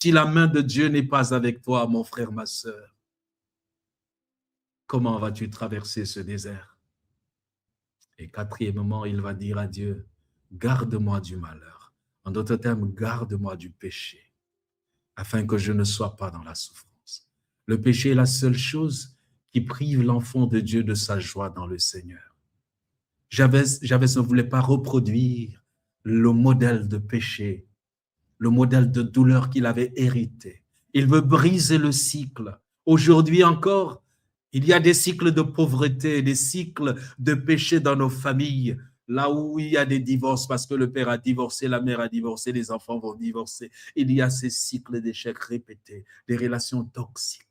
Si la main de Dieu n'est pas avec toi, mon frère, ma sœur, comment vas-tu traverser ce désert? Et quatrièmement, il va dire à Dieu, garde-moi du malheur. En d'autres termes, garde-moi du péché, afin que je ne sois pas dans la souffrance. Le péché est la seule chose qui prive l'enfant de Dieu de sa joie dans le Seigneur. Jabez ne voulait pas reproduire le modèle de péché, le modèle de douleur qu'il avait hérité. Il veut briser le cycle. Aujourd'hui encore, il y a des cycles de pauvreté, des cycles de péché dans nos familles, là où il y a des divorces parce que le père a divorcé, la mère a divorcé, les enfants vont divorcer. Il y a ces cycles d'échecs répétés, des relations toxiques,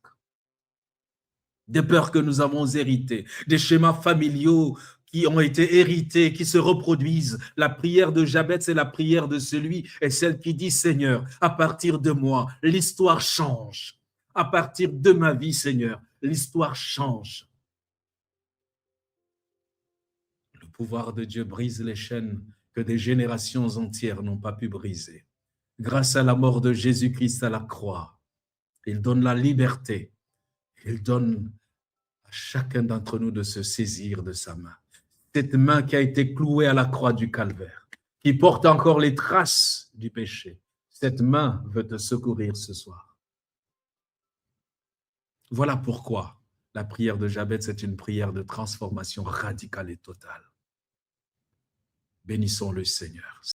des peurs que nous avons héritées, des schémas familiaux qui ont été hérités, qui se reproduisent. La prière de Jabez, c'est la prière de celui et celle qui dit, Seigneur, à partir de moi, l'histoire change. À partir de ma vie, Seigneur, l'histoire change. Le pouvoir de Dieu brise les chaînes que des générations entières n'ont pas pu briser. Grâce à la mort de Jésus-Christ à la croix, il donne la liberté. Il donne à chacun d'entre nous de se saisir de sa main. Cette main qui a été clouée à la croix du calvaire, qui porte encore les traces du péché. Cette main veut te secourir ce soir. Voilà pourquoi la prière de Jabez est une prière de transformation radicale et totale. Bénissons le Seigneur.